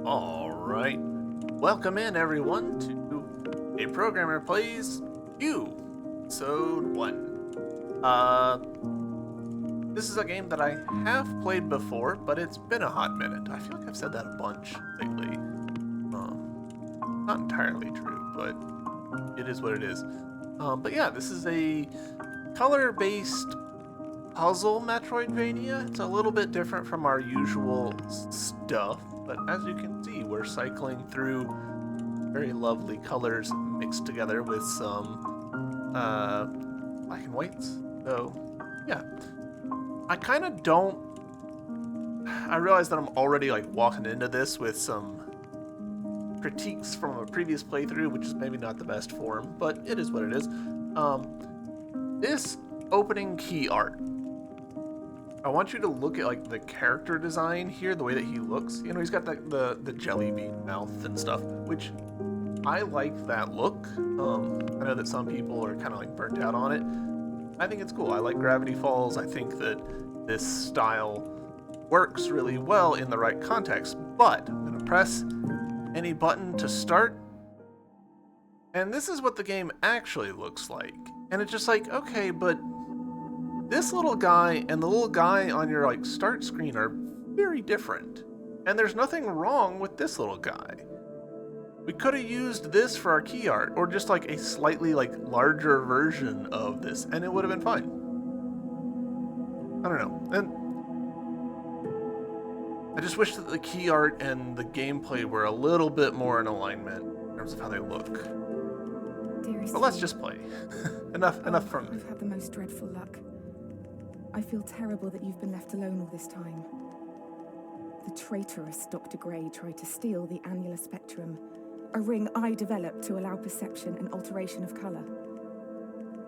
Alright, welcome in everyone to A Programmer Plays Hue, Episode 1. This is a game that I have played before, but it's been a hot minute. I feel like I've said that a bunch lately. Not entirely true, but it is what it is. But yeah, this is a color-based puzzle Metroidvania. It's a little bit different from our usual stuff, but as you can see, we're cycling through very lovely colors mixed together with some black and whites. So yeah, I kind of don't. I realize that I'm already like walking into this with some critiques from a previous playthrough, which is maybe not the best form, but it is what it is. This opening key art, I want you to look at like the character design here, the way that he looks. You know, he's got the jelly bean mouth and stuff, which I like that look. I know that some people are kind of like burnt out on it. I think it's cool. I like Gravity Falls. I think that this style works really well in the right context, but I'm gonna press any button to start, and this is what the game actually looks like. And it's just like, okay, but this little guy and the little guy on your like start screen are very different. And there's nothing wrong with this little guy. We could have used this for our key art, or just like a slightly like larger version of this, and it would have been fine. I don't know. And I just wish that the key art and the gameplay were a little bit more in alignment in terms of how they look. Dearest, but let's just play. enough from me. I've had the most dreadful luck. I feel terrible that you've been left alone all this time. The traitorous Dr. Gray tried to steal the annular spectrum, a ring I developed to allow perception and alteration of color.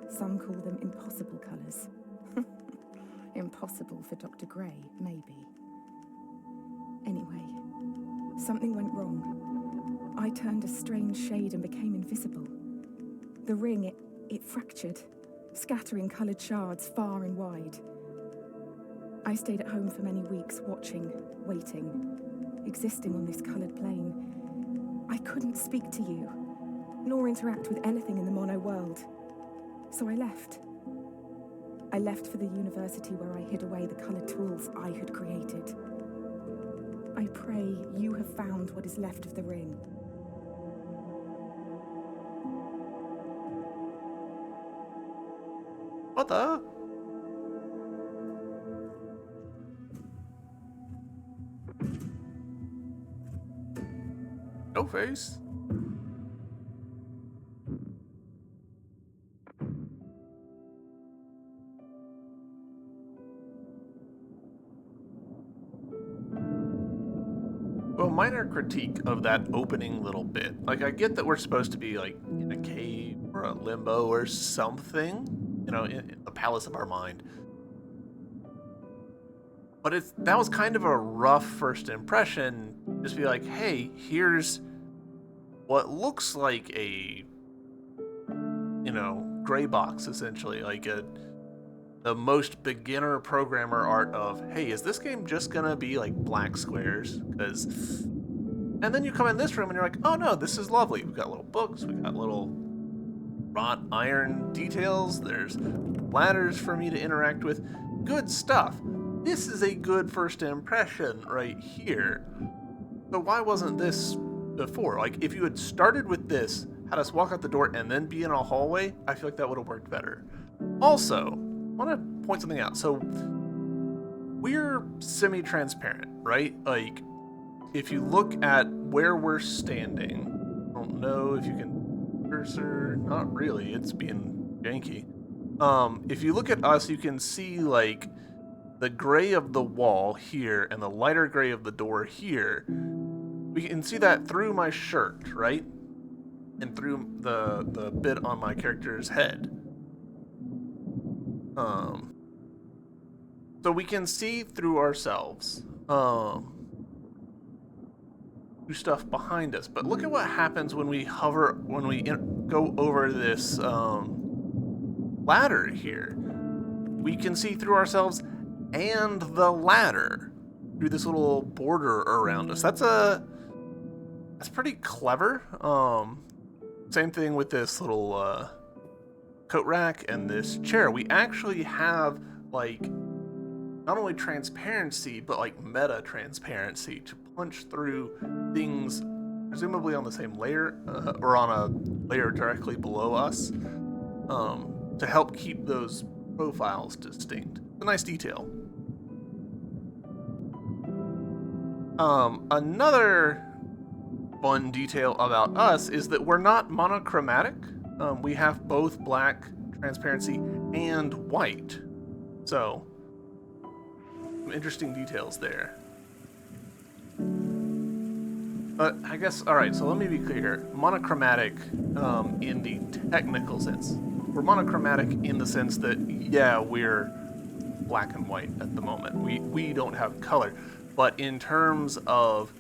Some call them impossible colors. Impossible for Dr. Gray, maybe. Anyway, something went wrong. I turned a strange shade and became invisible. The ring, it fractured, scattering colored shards far and wide. I stayed at home for many weeks, watching, waiting, existing on this colored plane. I couldn't speak to you, nor interact with anything in the mono world. So I left. I left for the university where I hid away the colored tools I had created. I pray you have found what is left of the ring. What the? No face. Well, minor critique of that opening little bit. Like, I get that we're supposed to be like in a cave or a limbo or something, you know, in the palace of our mind. But that was kind of a rough first impression. Just be like, hey, here's what looks like a, you know, gray box, essentially, like the most beginner programmer art of, hey, is this game just gonna be like black squares? And then you come in this room and you're like, oh no, this is lovely. We've got little books, we've got little wrought iron details, there's ladders for me to interact with. Good stuff. This is a good first impression right here. So why wasn't this before? Like, if you had started with this, had us walk out the door and then be in a hallway, I feel like that would have worked better. Also, I want to point something out. So we're semi-transparent, right? Like, if you look at where we're standing, I don't know if you can cursor, not really, it's being janky. If you look at us, you can see like the gray of the wall here and the lighter gray of the door here. We can see that through my shirt, right? And through the bit on my character's head. So we can see through ourselves, through stuff behind us. But look at what happens when we hover, when we go over this ladder here. We can see through ourselves and the ladder through this little border around us. That's a That's pretty clever. Same thing with this little coat rack and this chair. We actually have like not only transparency but like meta transparency to punch through things presumably on the same layer or on a layer directly below us to help keep those profiles distinct. It's a nice detail. Another fun detail about us is that we're not monochromatic. We have both black transparency and white. So, some interesting details there. But I guess, alright, so let me be clear. Monochromatic in the technical sense. We're monochromatic in the sense that, yeah, we're black and white at the moment. We don't have color. But in terms of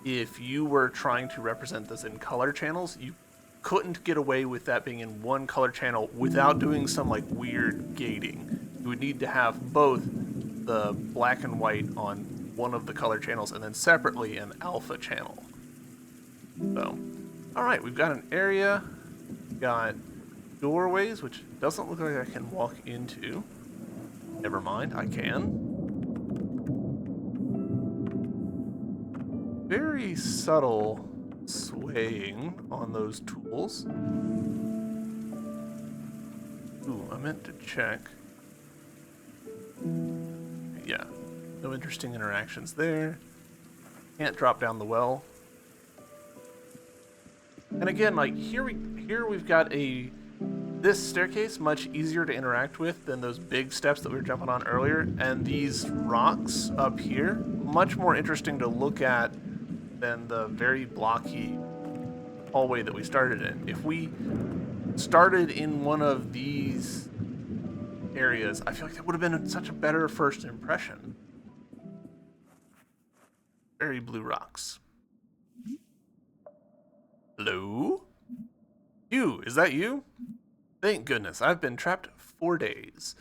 if you were trying to represent this in color channels, you couldn't get away with that being in one color channel without doing some like weird gating. You would need to have both the black and white on one of the color channels and then separately an alpha channel. So, alright, we've got an area, we've got doorways, which doesn't look like I can walk into. Never mind, I can. Very subtle swaying on those tools. Ooh, I meant to check. Yeah, no interesting interactions there. Can't drop down the well. And again, like here we've got this staircase much easier to interact with than those big steps that we were jumping on earlier, and these rocks up here much more interesting to look at than the very blocky hallway that we started in. If we started in one of these areas, I feel like that would have been such a better first impression. Very blue rocks. Hello? You, is that you? Thank goodness, I've been trapped 4 days.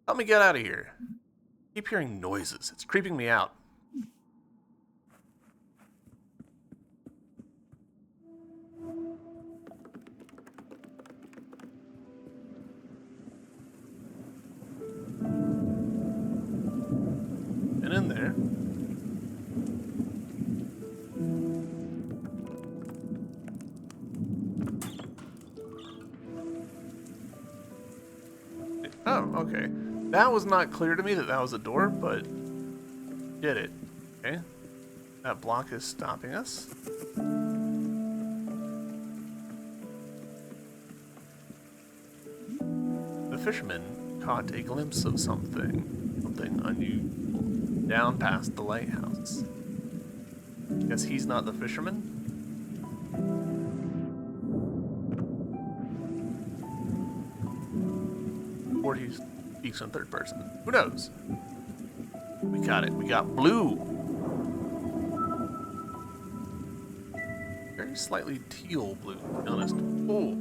Help me get out of here. I keep hearing noises. It's creeping me out. Been in there. Oh, okay. That was not clear to me that was a door, but did it. Okay. That block is stopping us. The fisherman caught a glimpse of something unusual, down past the lighthouse. Guess he's not the fisherman? Or he speaks in third person. Who knows? We got it. We got blue. Very slightly teal blue, to be honest. Oh.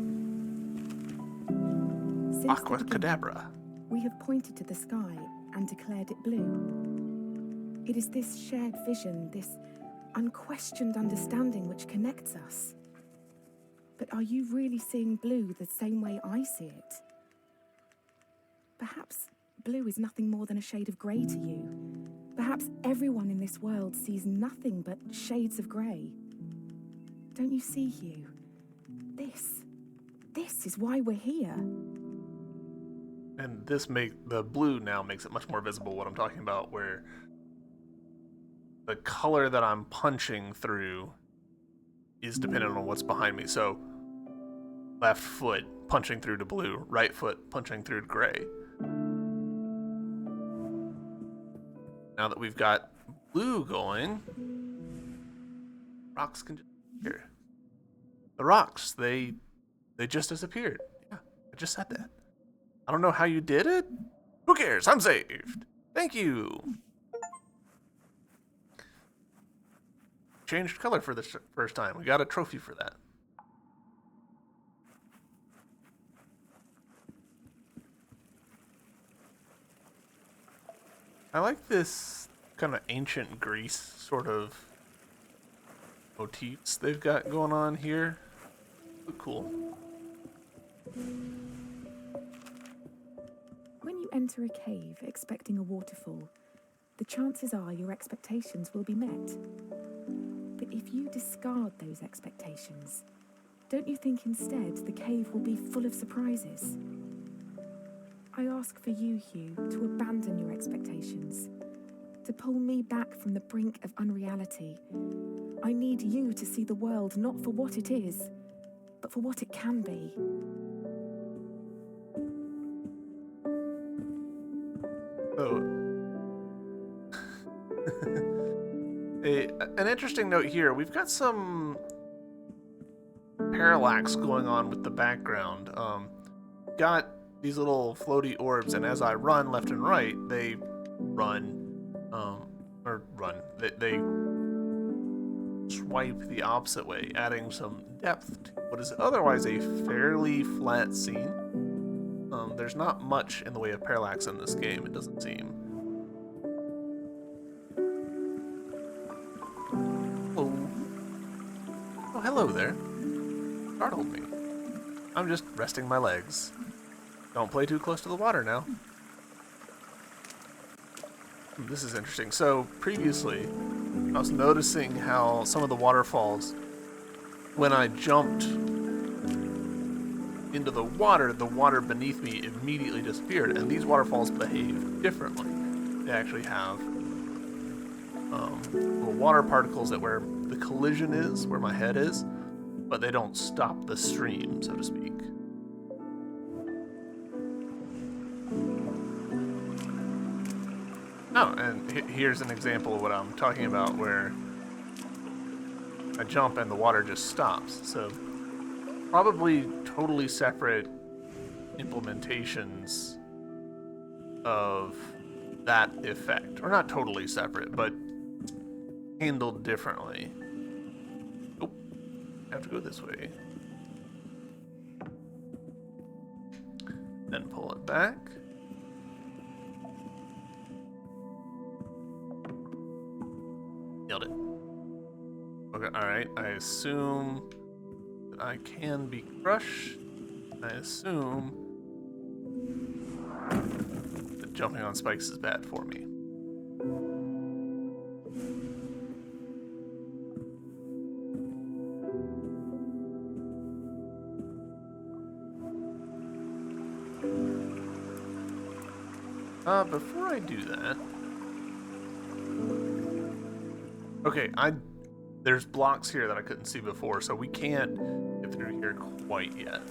Aqua cadabra. We have pointed to the sky and declared it blue. It is this shared vision, this unquestioned understanding which connects us. But are you really seeing blue the same way I see it? Perhaps blue is nothing more than a shade of grey to you. Perhaps everyone in this world sees nothing but shades of grey. Don't you see, Hugh? This is why we're here. And the blue now makes it much more visible what I'm talking about, where the color that I'm punching through is dependent on what's behind me. So left foot punching through to blue, right foot punching through to gray. Now that we've got blue going, rocks can just disappear. The rocks, they just disappeared. Yeah, I just said that. I don't know how you did it. Who cares? I'm saved. Thank you. Changed color for the first time. We got a trophy for that. I like this kind of ancient Greece sort of motifs they've got going on here. Look cool. When you enter a cave expecting a waterfall, the chances are your expectations will be met. But if you discard those expectations, don't you think instead the cave will be full of surprises? I ask for you, Hugh, to abandon your expectations, to pull me back from the brink of unreality. I need you to see the world not for what it is, but for what it can be. So, an interesting note here. We've got some parallax going on with the background. Got these little floaty orbs, and as I run left and right, they run, They swipe the opposite way, adding some depth to what is otherwise a fairly flat scene. There's not much in the way of parallax in this game, it doesn't seem. Oh, hello there. Startled me. I'm just resting my legs. Don't play too close to the water now. This is interesting. So, previously, I was noticing how some of the waterfalls, when I jumped into the water beneath me immediately disappeared, and these waterfalls behave differently. They actually have little water particles at where the collision is, where my head is, but they don't stop the stream, so to speak. Oh, and here's an example of what I'm talking about, where I jump and the water just stops. So probably totally separate implementations of that effect. Or not totally separate, but handled differently. Oh, I have to go this way. Then pull it back. Nailed it. Okay, alright. I assume that I can be crushed. I assume that jumping on spikes is bad for me. Before I do that... Okay, there's blocks here that I couldn't see before, so we can't get through here quite yet.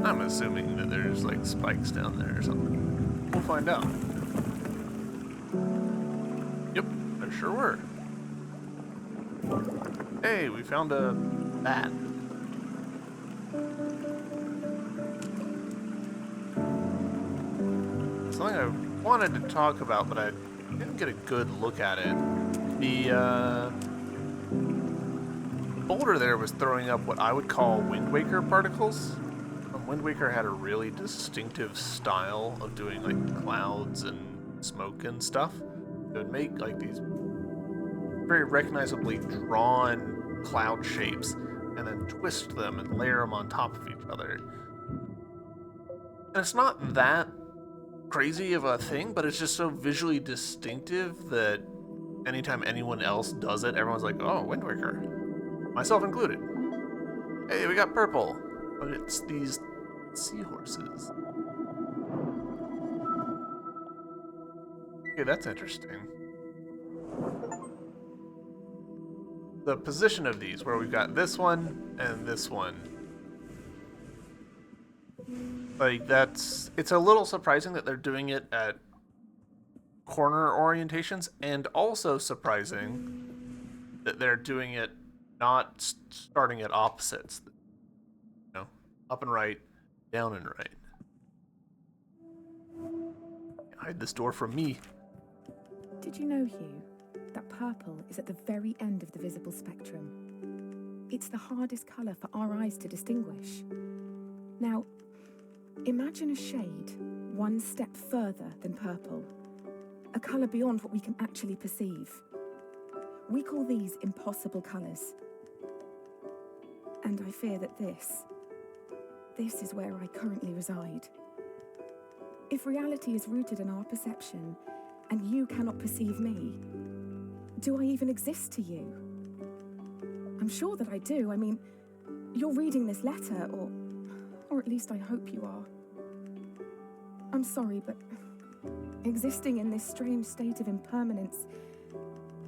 I'm assuming that there's like spikes down there or something. We'll find out. Yep, there sure were. Hey, we found a bat. Something I wanted to talk about, but I didn't get a good look at it. The boulder there was throwing up what I would call Wind Waker particles. Wind Waker had a really distinctive style of doing like clouds and smoke and stuff. It would make like these very recognizably drawn cloud shapes and then twist them and layer them on top of each other. And it's not that crazy of a thing, but it's just so visually distinctive that anytime anyone else does it, everyone's like, oh, Wind Waker. Myself included. Hey, we got purple. But it's these seahorses. Okay, that's interesting. The position of these, where we've got this one and this one, Like, it's a little surprising that they're doing it at corner orientations, and also surprising that they're doing it not starting at opposites. You know, up and right, down and right. Hide this door from me. Did you know, Hugh, that purple is at the very end of the visible spectrum? It's the hardest colour for our eyes to distinguish. Now, imagine a shade one step further than purple, a colour beyond what we can actually perceive. We call these impossible colours. And I fear that this is where I currently reside. If reality is rooted in our perception, and you cannot perceive me, do I even exist to you? I'm sure that I do. I mean, you're reading this letter, or at least I hope you are. I'm sorry, but existing in this strange state of impermanence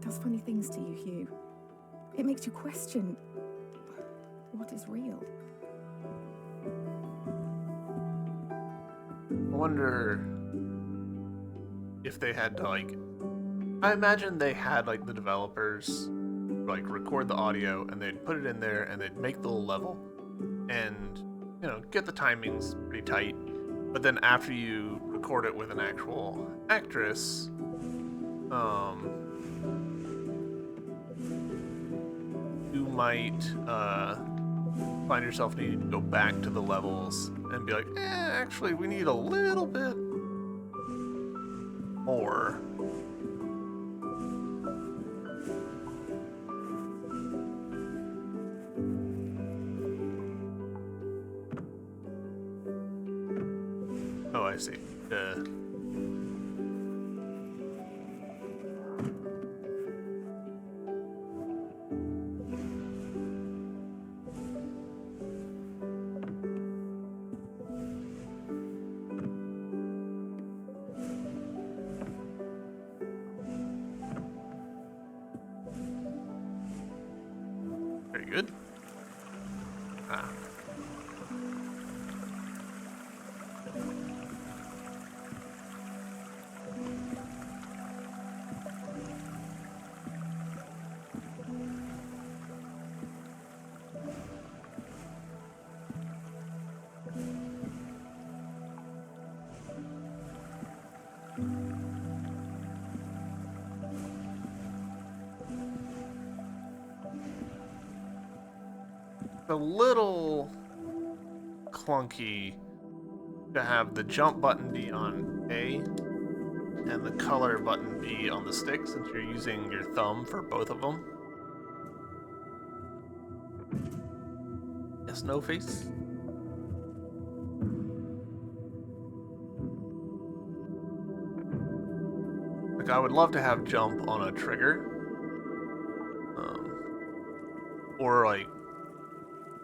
does funny things to you, Hugh. It makes you question what is real. I wonder if they had to, like, I imagine they had, like, the developers, like, record the audio, and they'd put it in there, and they'd make the little level, and, you know, get the timings pretty tight. But then after you record it with an actual actress, you might find yourself needing to go back to the levels and be like, actually, we need a little bit more. Oh, I see. Very good. Ah. A little clunky to have the jump button be on A and the color button be on the stick, since you're using your thumb for both of them. Yes, no face. Like, I would love to have jump on a trigger, or like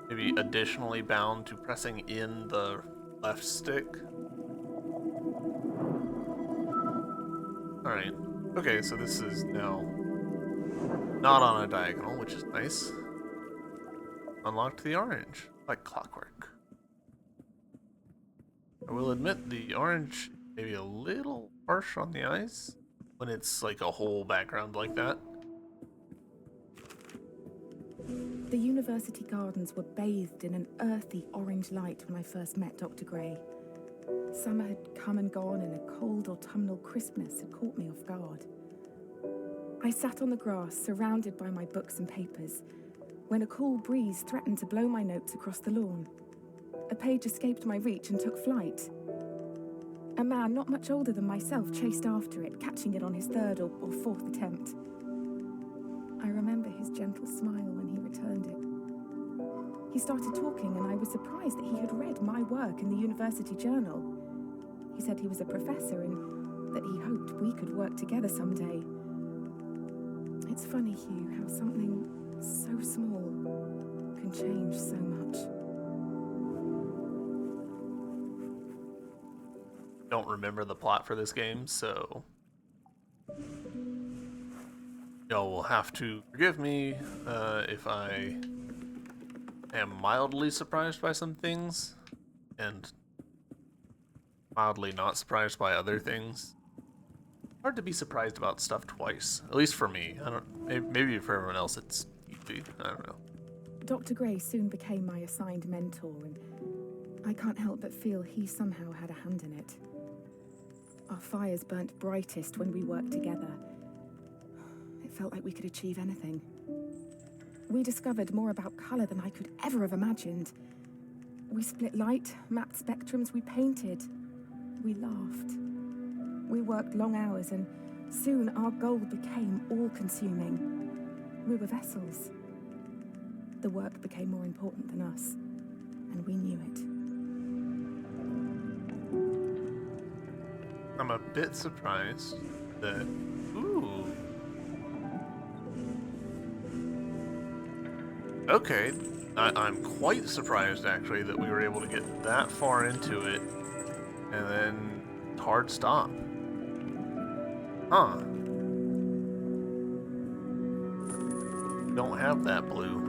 maybe additionally bound to pressing in the left stick. Alright. Okay, so this is now not on a diagonal, which is nice. Unlocked the orange, like clockwork. I will admit the orange may be a little harsh on the eyes when it's like a whole background like that. The university gardens were bathed in an earthy orange light when I first met Dr. Gray. Summer had come and gone, and a cold autumnal crispness had caught me off guard. I sat on the grass, surrounded by my books and papers, when a cool breeze threatened to blow my notes across the lawn. A page escaped my reach and took flight. A man not much older than myself chased after it, catching it on his third or fourth attempt. I remember his gentle smile when he returned it. He started talking, and I was surprised that he had read my work in the university journal. He said he was a professor and that he hoped we could work together someday. It's funny, Hugh, how something so small can change so much. Don't remember the plot for this game, so y'all will have to forgive me if I am mildly surprised by some things, and mildly not surprised by other things. Hard to be surprised about stuff twice, at least for me. I don't. Maybe for everyone else, it's easy. I don't know. Dr. Gray soon became my assigned mentor, and I can't help but feel he somehow had a hand in it. Our fires burnt brightest when we worked together. It felt like we could achieve anything. We discovered more about color than I could ever have imagined. We split light, mapped spectrums, we painted. We laughed. We worked long hours, and soon our goal became all-consuming. We were vessels. The work became more important than us, and we knew it. I'm a bit surprised that... Ooh. Okay. I'm quite surprised, actually, that we were able to get that far into it, and then hard stop. Huh. Don't have that blue.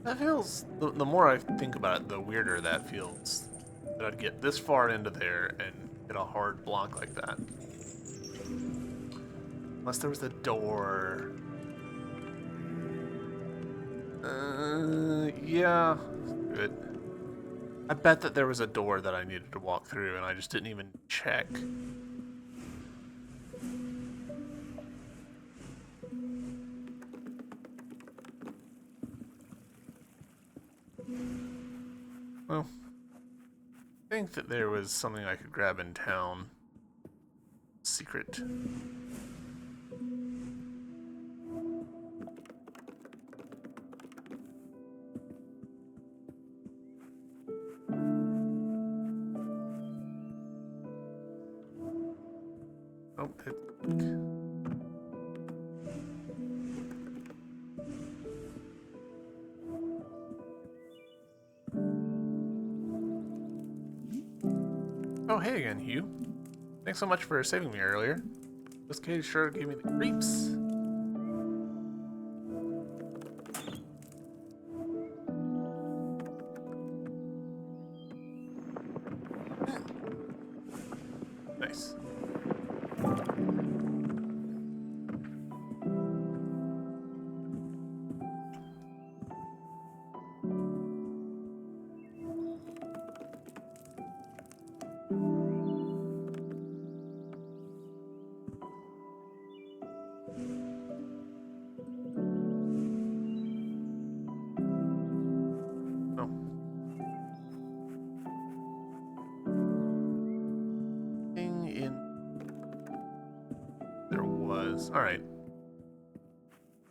That feels, the more I think about it, the weirder that feels. That I'd get this far into there and hit a hard block like that. Unless there was a door. Yeah. Good. I bet that there was a door that I needed to walk through and I just didn't even check. Well, I think that there was something I could grab in town. Secret. Oh, Oh, hey again, Hugh. Thanks so much for saving me earlier. This cage sure gave me the creeps. Nice. Alright.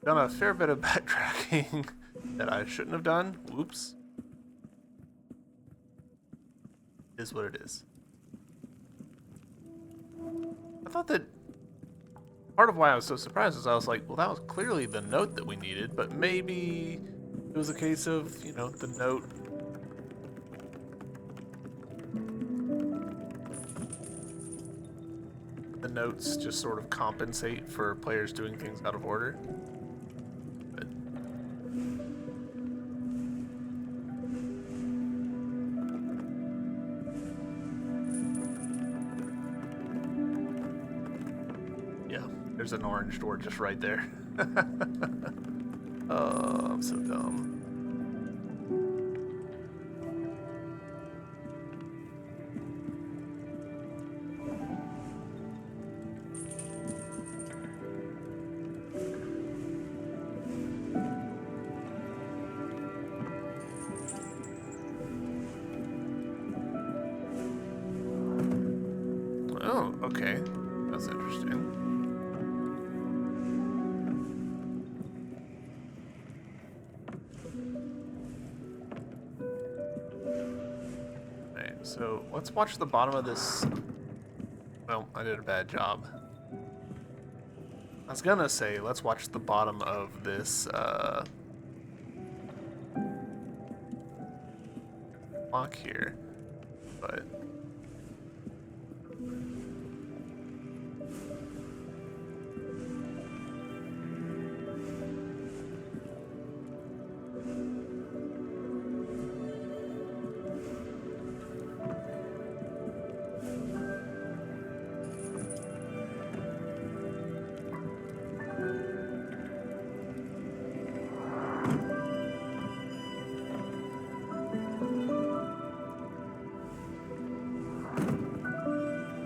Done a fair bit of backtracking that I shouldn't have done. Whoops. Is what it is. I thought that part of why I was so surprised is I was like, well, that was clearly the note that we needed, but maybe it was a case of, you know, the note. The notes just sort of compensate for players doing things out of order. But yeah, there's an orange door just right there. Oh, I'm so dumb. Oh, okay. That's interesting. Alright, so let's watch the bottom of this. Well, I did a bad job. I was gonna say, let's watch the bottom of this, block here, but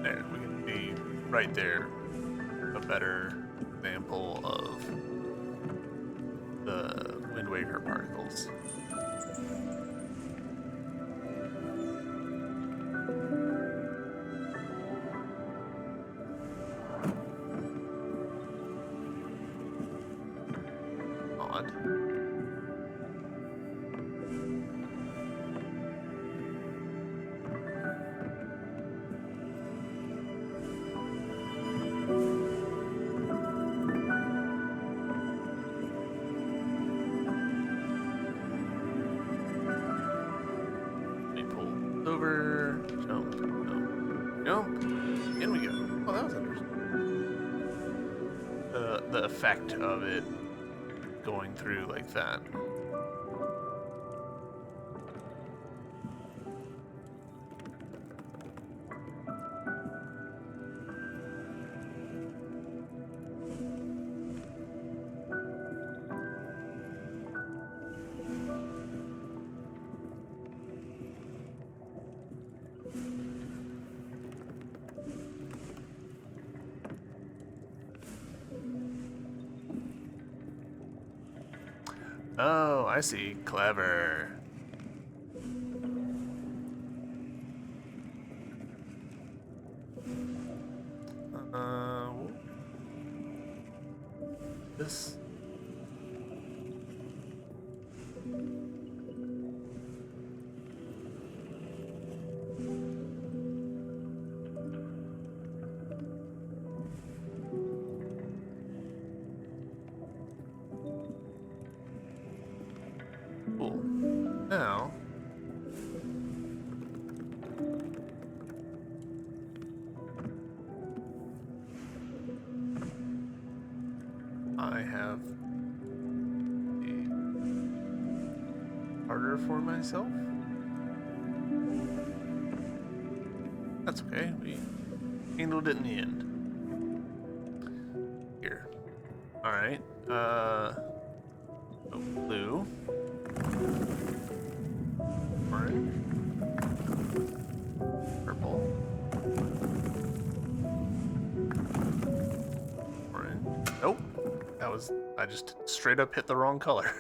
there we can see right there a better example of the Wind Waker particles. Odd. Let me pull over, jump, jump, jump. In we go. Oh, that was interesting. The effect of it going through like that. Oh, I see. Clever. Uh, this. Cool. Now. I have the harder for myself. That's okay. We handled it in the end. Here. Alright. Oh, blue. Orange. Purple. Orange. Nope. That was, I just straight up hit the wrong color.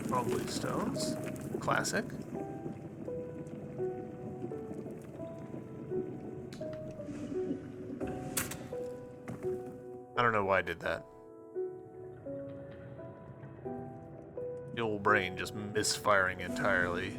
Probably stones. Classic. I don't know why I did that. The old brain just misfiring entirely.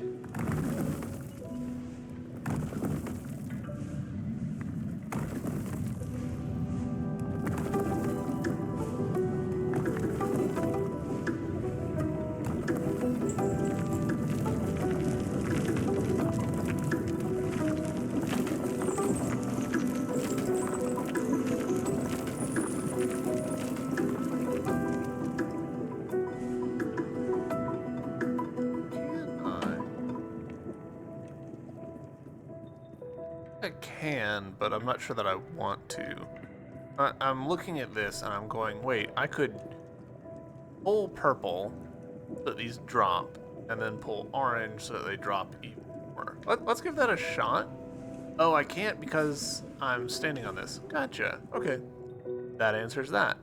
I can, but I'm not sure that I want to. I'm looking at this and I'm going, wait, I could pull purple so that these drop, and then pull orange so that they drop even more. Let's give that a shot. Oh, I can't because I'm standing on this. Gotcha. Okay. That answers that.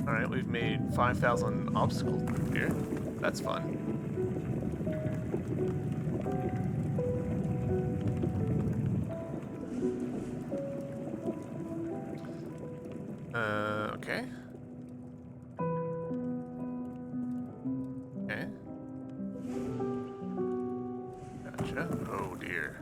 Alright, we've made 5,000 obstacles here. That's fun. Okay. Okay. Gotcha. Oh dear.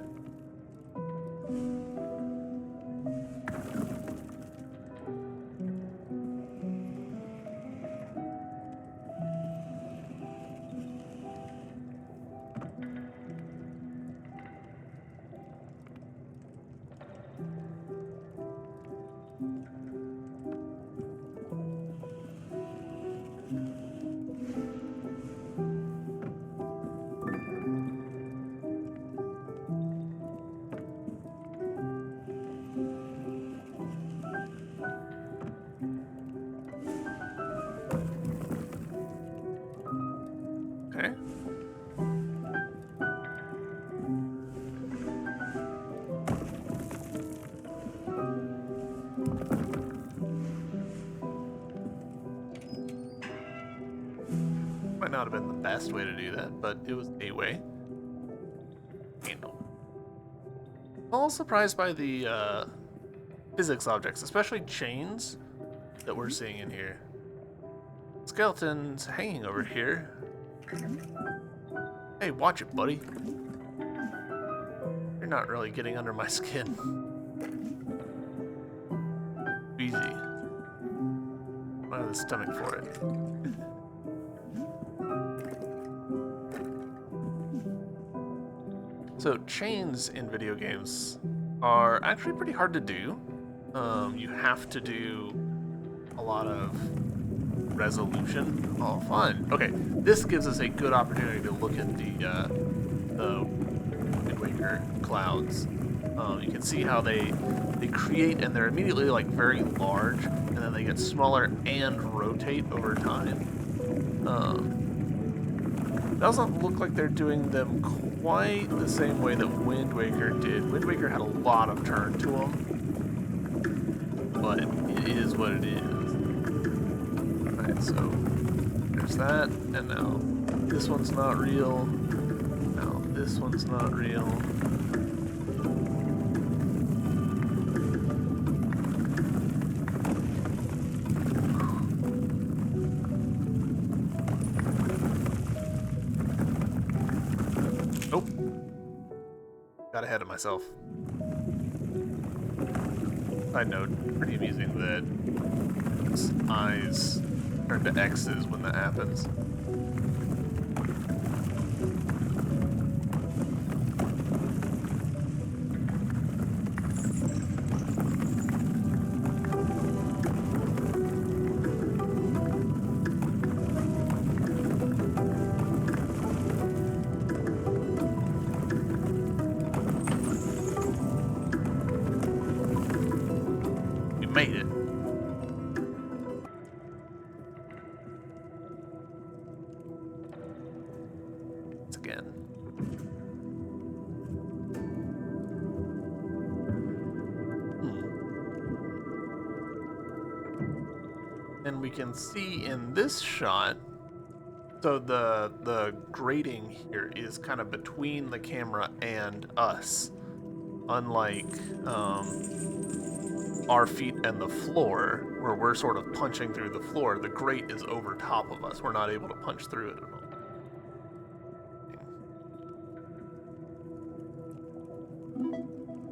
Okay. Might not have been the best way to do that, but it was a way. Handle. I'm all surprised by the physics objects, especially chains that we're seeing in here. Skeleton's hanging over here. Hey, watch it, buddy. You're not really getting under my skin. Easy. I have the stomach for it. So chains in video games are actually pretty hard to do. You have to do a lot of resolution. Oh, fun. Okay, this gives us a good opportunity to look at the Wind Waker clouds. You can see how they create, and they're immediately like very large, and then they get smaller and rotate over time. Doesn't look like they're doing them quite the same way that Wind Waker did. Wind Waker had a lot of turn to them, but it is what it is. Alright, so there's that, and now this one's not real. Now this one's not real. Nope. Got ahead of myself. Side note, pretty amusing that his eyes turn to X's when that happens. We made it. Again. And we can see in this shot, so the grating here is kind of between the camera and us, unlike our feet and the floor, where we're sort of punching through the floor. The grate is over top of us. We're not able to punch through it at all.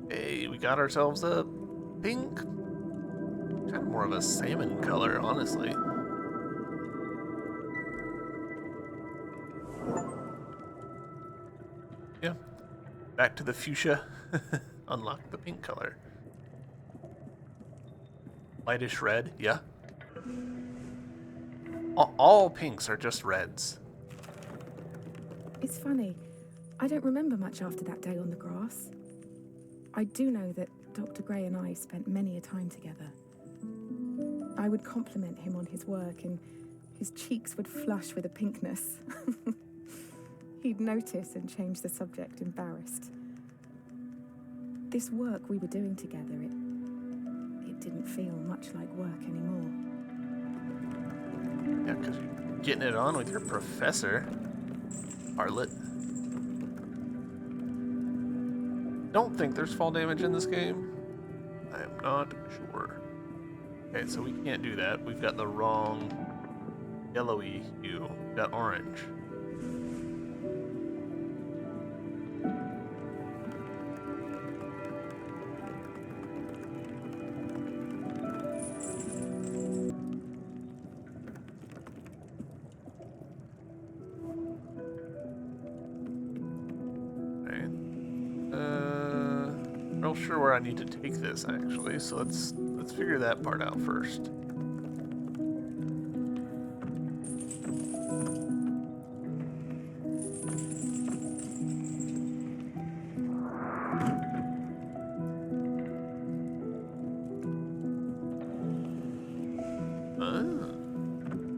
Hey, we got ourselves a pink, kind of more of a salmon color, honestly. Yeah, back to the fuchsia. Unlock the pink color. Lightish red, yeah. All pinks are just reds. It's funny. I don't remember much after that day on the grass. I do know that Dr. Gray and I spent many a time together. I would compliment him on his work, and his cheeks would flush with a pinkness. He'd notice and change the subject, embarrassed. This work we were doing together, it didn't feel much like work anymore. Yeah, because you getting it on with your professor, Harlot. Don't think there's fall damage in this game. I am not sure. Okay, so we can't do that. We've got the wrong yellowy hue. We've got orange. Real sure where I need to take this actually, so let's figure that part out first.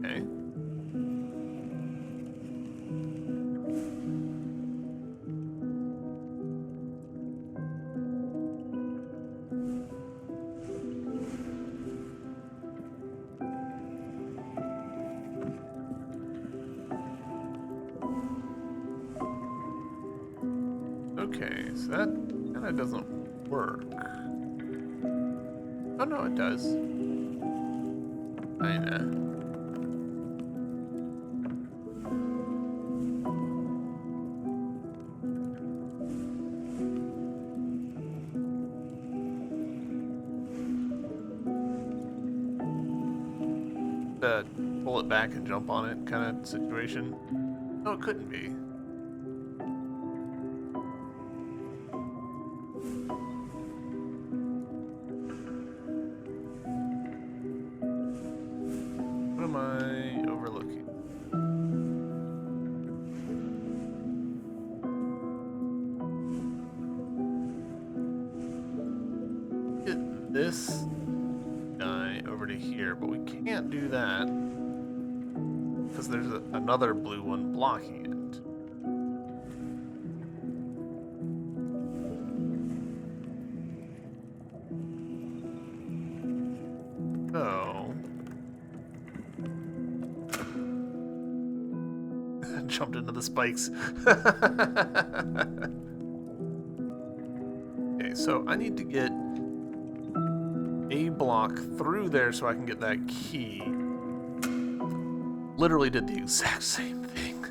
Okay. Okay, so that kind of doesn't work. Oh no, it does. Kinda. Pull it back and jump on it kind of situation. No, it couldn't be. What am I overlooking? Get this guy over to here, but we can't do that because there's another blue one blocking it. So jumped into the spikes. Okay, so I need to get a block through there so I can get that key. Literally did the exact same thing.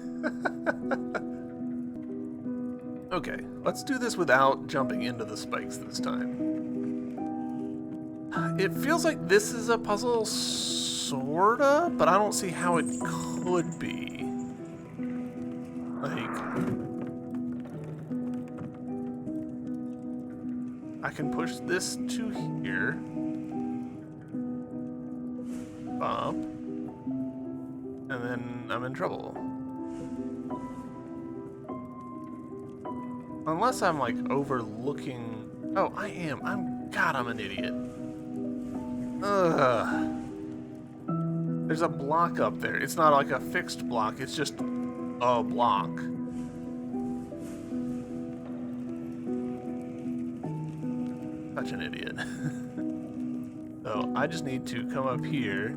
Okay, let's do this without jumping into the spikes this time. It feels like this is a puzzle, sorta, but I don't see how it could be. Like, I can push this to here. Up. And then I'm in trouble. Unless I'm like overlooking. Oh, I am. God, I'm an idiot. Ugh. There's a block up there. It's not like a fixed block, it's just a block. Such an idiot. So I just need to come up here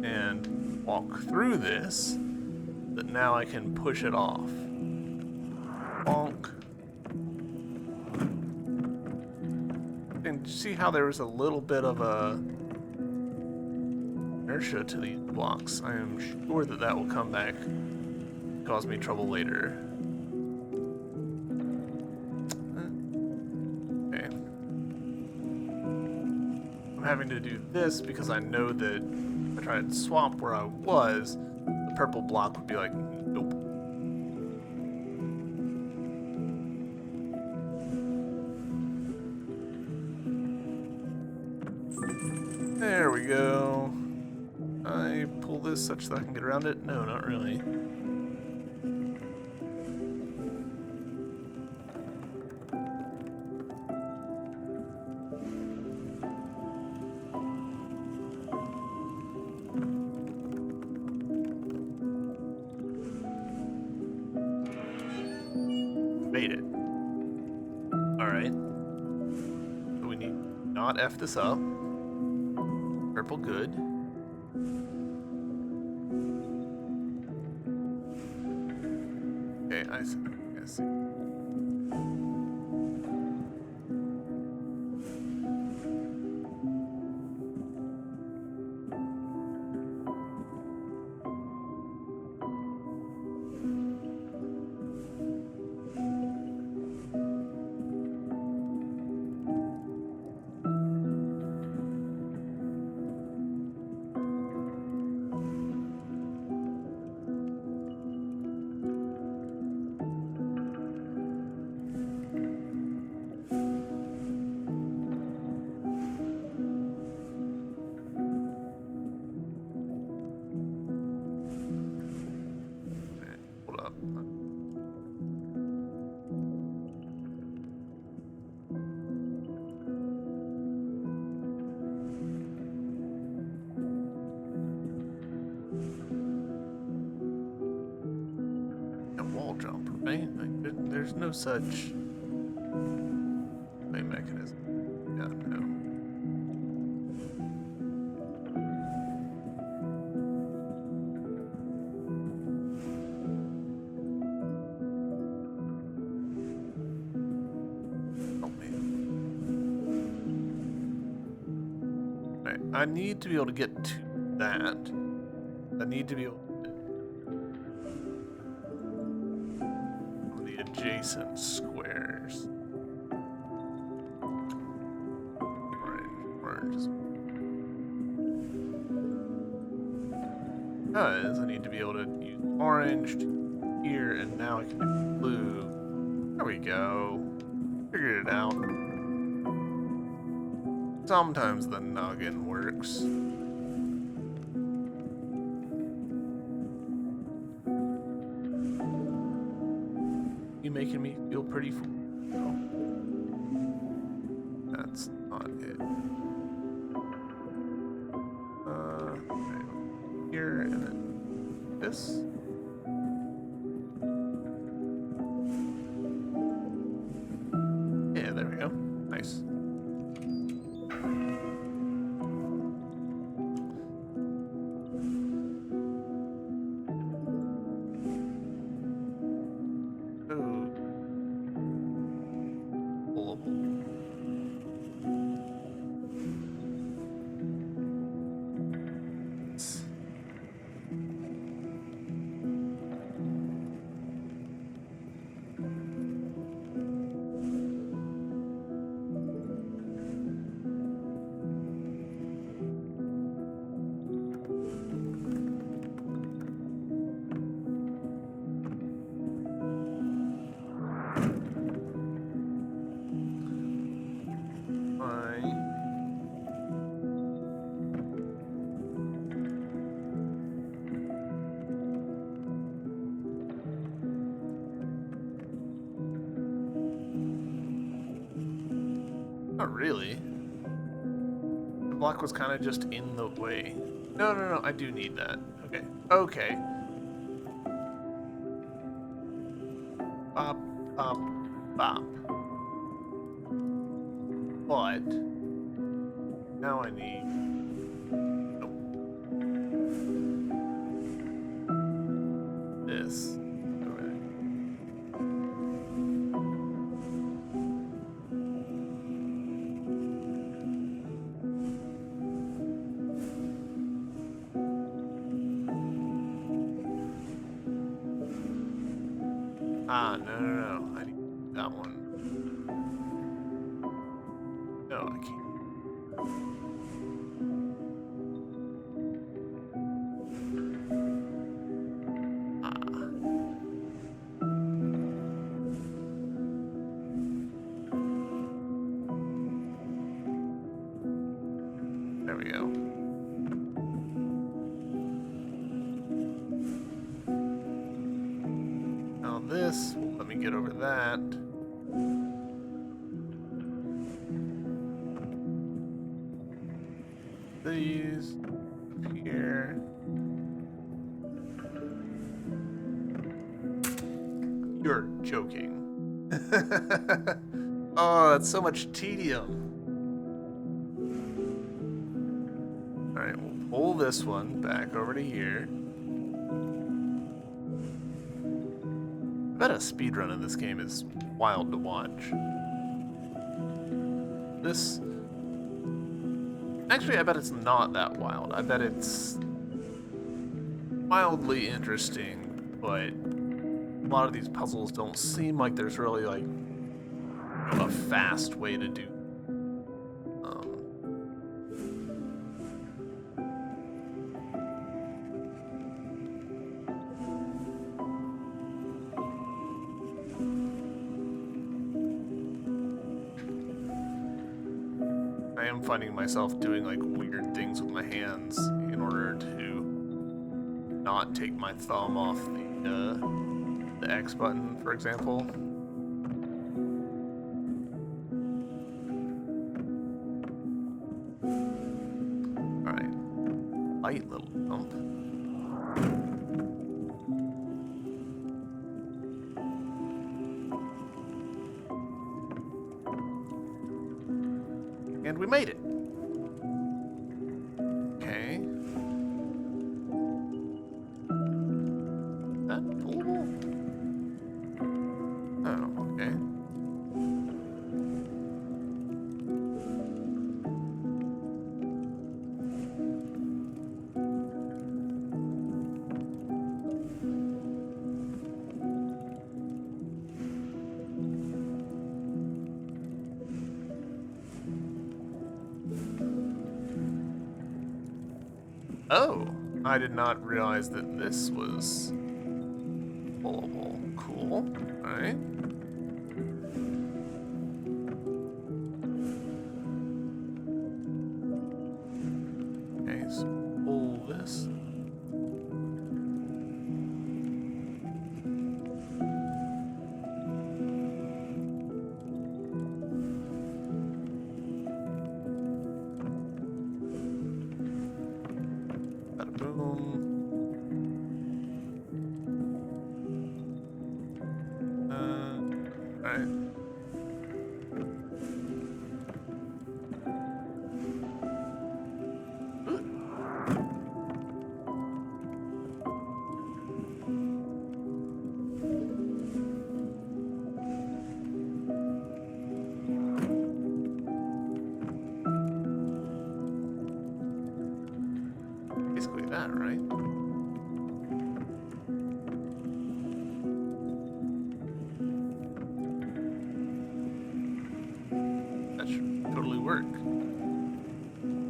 and walk through this, but now I can push it off. Bonk. And see how there was a little bit of a inertia to these blocks. I am sure that that will come back and cause me trouble later. Okay. I'm having to do this because I know that if I try to swap where I was, the purple block would be like, nope. There we go. I pull this such that I can get around it? No, not really. Made it. Alright. So we need not F this up. Purple good. I see. I see. Hold up. A wall jump, right? Like, there's no such mechanism. Yeah, no. Oh man. Right, I need to be able to get to that. I need to be able to get the adjacent squares. Orange. Because I need to be able to use orange here, and now I can do blue. There we go. Figured it out. Sometimes the noggin works. You making me feel pretty full. No. That's not it. Right here and then this. Yeah, there we go. Nice. Not really. The block was kind of just in the way. No, I do need that. Okay. Bop, bop, bop. But now I need... Nope. This. No. I need that one. No, I can't. There we go. Now this will let me get over that. These up here. You're joking. Oh, that's so much tedium. Alright, we'll pull this one back over to here. I bet a speedrun in this game is wild to watch. This... Actually, I bet it's not that wild. I bet it's wildly interesting, but a lot of these puzzles don't seem like there's really, like, a fast way to do. I am finding myself doing, like, weird things with my hands in order to not take my thumb off the X button, for example. Alright. Light little jump. And we made it. Okay. That pullable? Oh, okay. Oh, I did not realize that this was pullable. Cool. Alright. Okay, so pull this. Bada boom. Alright. Basically that, right? That should totally work.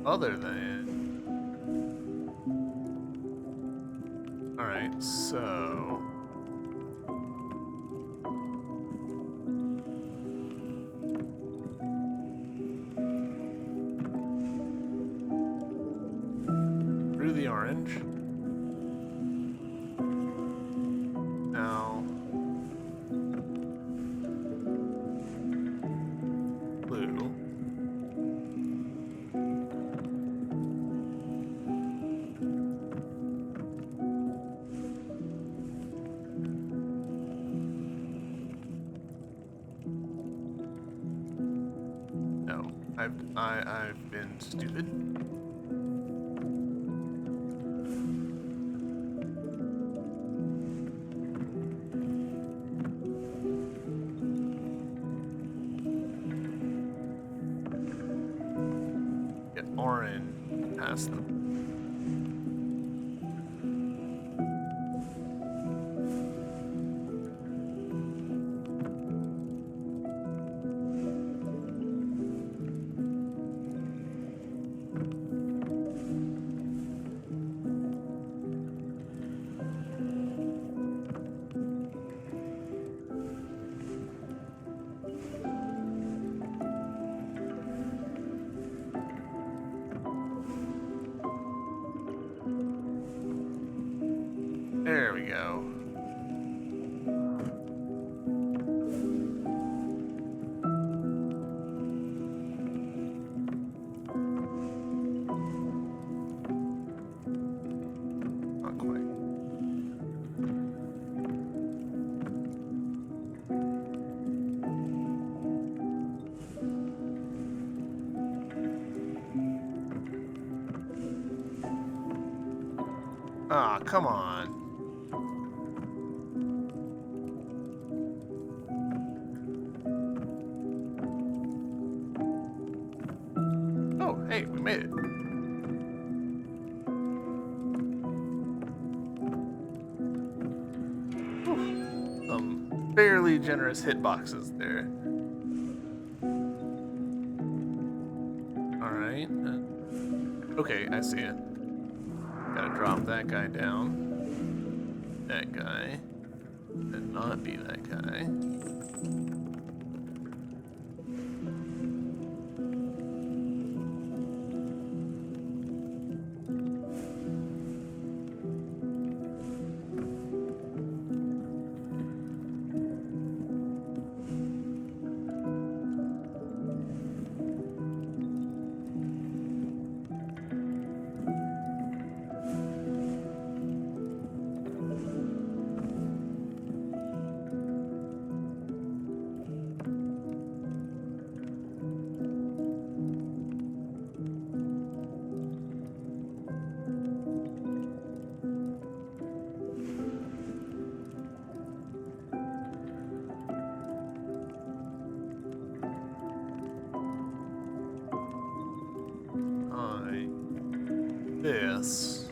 Other than... Alright, so... Through the orange. Now... Blue. No, I've been stupid. Get orange past them. There we go. Not quite. Ah, come on. fairly generous hitboxes there. Alright. Okay, I see it. Gotta drop that guy down. That guy. And not be that guy. This.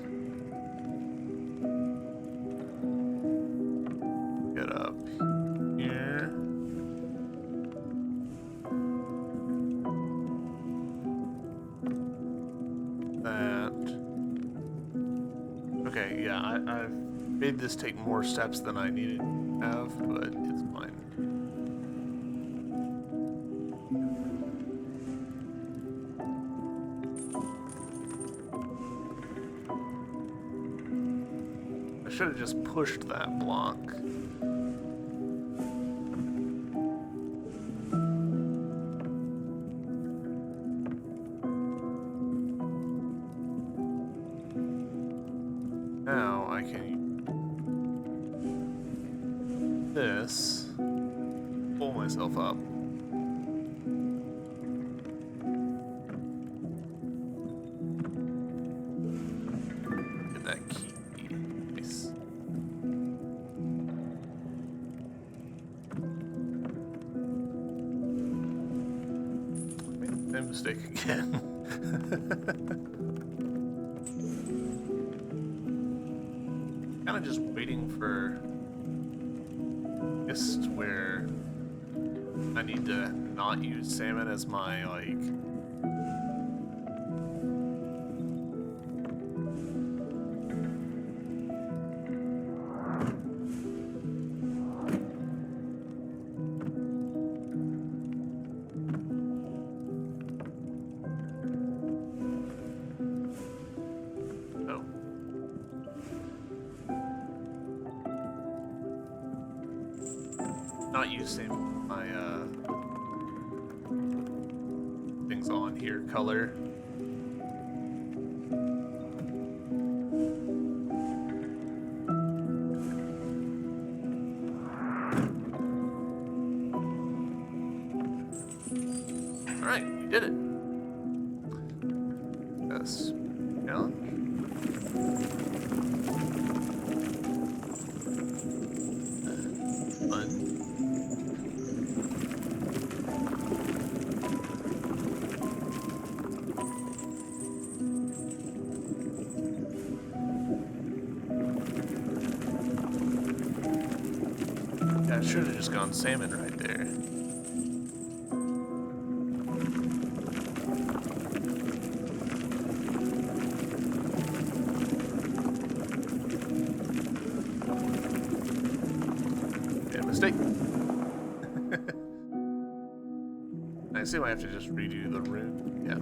Get up here. That. Okay, yeah, I've made this take more steps than I needed to have, but it's fine. I should have just pushed that block. Now I can use this, pull myself up. Get that key. Nice. Made the same mistake again. Kind of just waiting for this where I need to not use salmon as my like not using my things on here color. All right, we did it. That's challenge. Fun. I should have just gone salmon right there. Yeah, mistake. I assume I have to just redo the room. Yeah.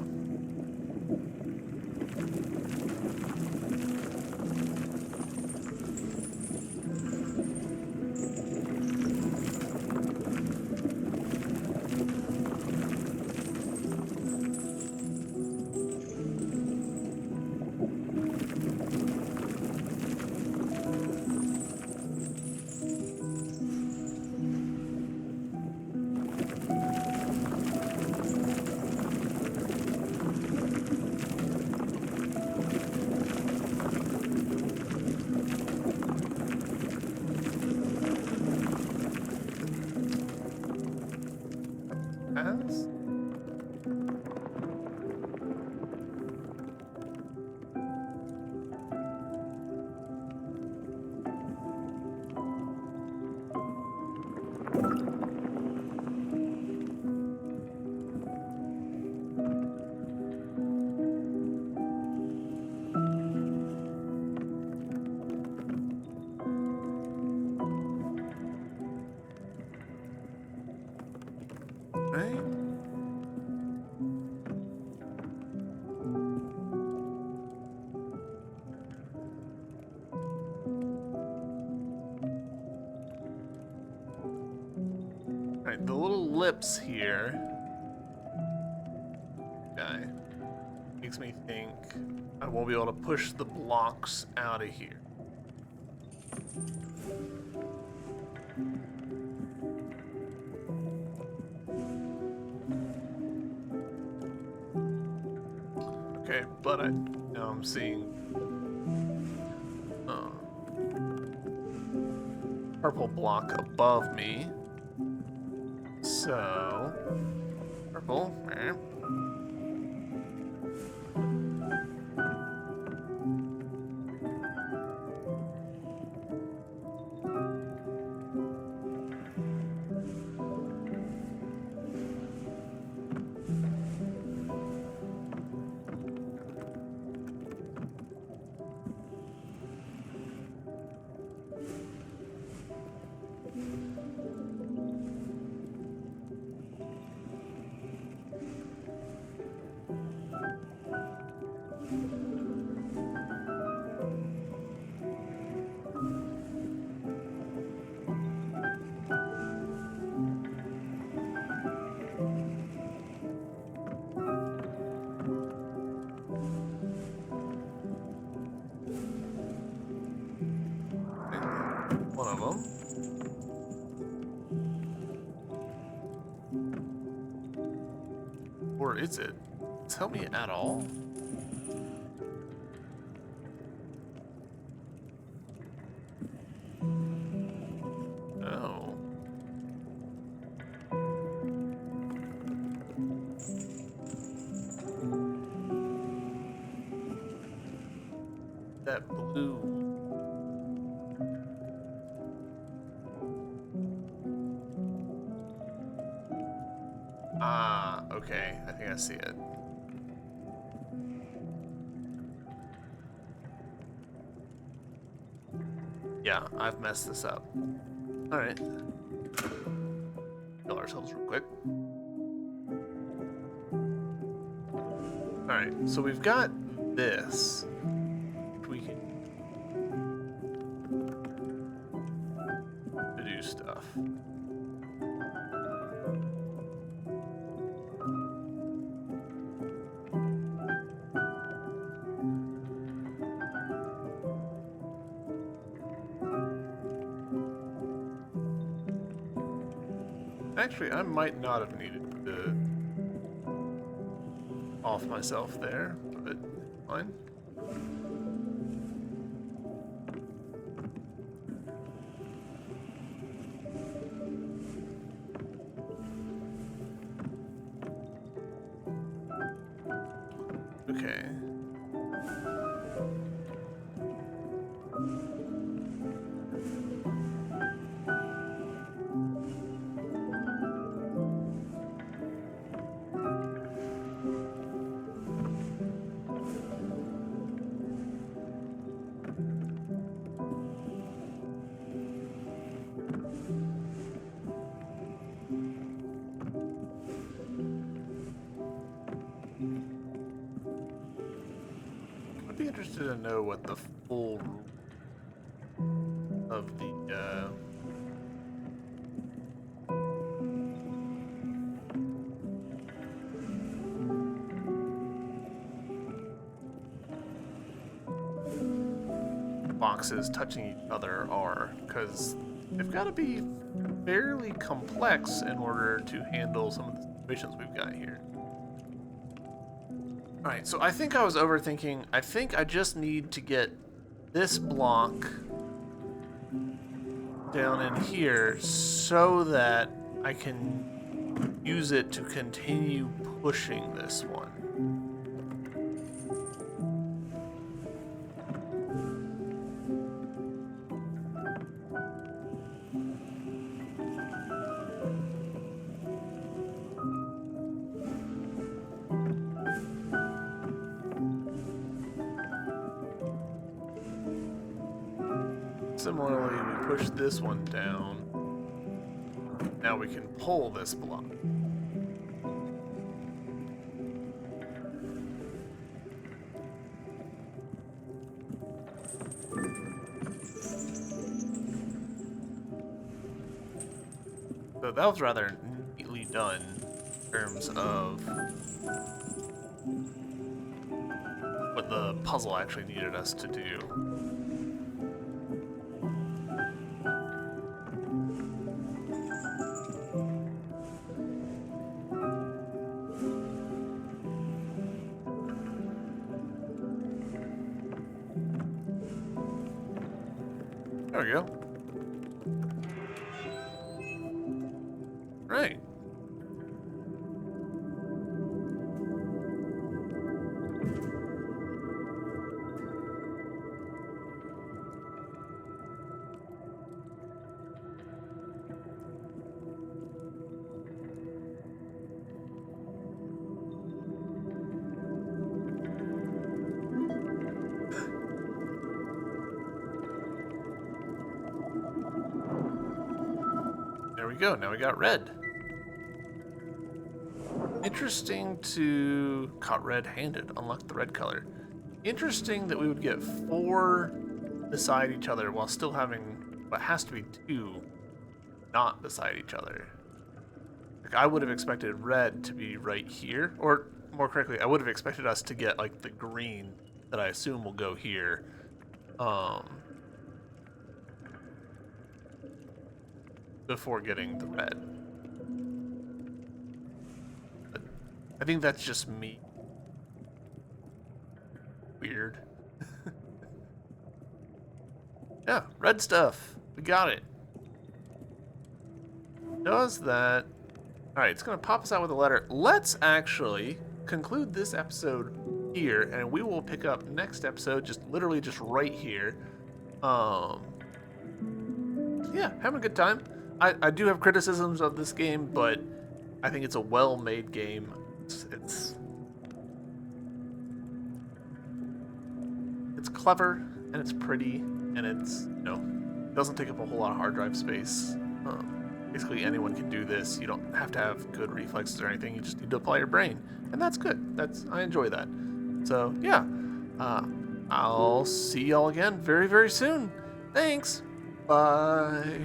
the little lips here, guy, makes me think I won't be able to push the blocks out of here. Okay, but now I'm seeing purple block above me. So, purple. One of them. Or is it? Tell me at all? Oh. That blue. Ah, okay. I think I see it. Yeah, I've messed this up. Alright. Kill ourselves real quick. Alright, so we've got this. We can do stuff. Actually, I might not have needed to off myself there, but fine. Okay. I'd be interested to know what the full rule of the boxes touching each other are, because they've got to be fairly complex in order to handle some of the situations we've got here. Alright, so I think I was overthinking. I think I just need to get this block down in here so that I can use it to continue pushing this one. Similarly, we push this one down. Now we can pull this block. So that was rather done in terms of what the puzzle actually needed us to do. There we go. Right. There we go. Now we got red. Interesting to caught red-handed. Unlock the red color. Interesting that we would get 4 beside each other while still having what has to be 2 not beside each other. Like, I would have expected red to be right here, or more correctly, I would have expected us to get like the green that I assume will go here. Before getting the red. But I think that's just me. Weird. Yeah, red stuff. We got it. Does that. Alright, it's going to pop us out with a letter. Let's actually conclude this episode here, and we will pick up next episode literally just right here. Yeah, having a good time. I do have criticisms of this game, but I think it's a well-made game. It's clever, and it's pretty, and it's, it doesn't take up a whole lot of hard drive space. Basically, anyone can do this. You don't have to have good reflexes or anything. You just need to apply your brain, and that's good. I enjoy that. So, yeah. I'll see y'all again very, very soon. Thanks. Bye.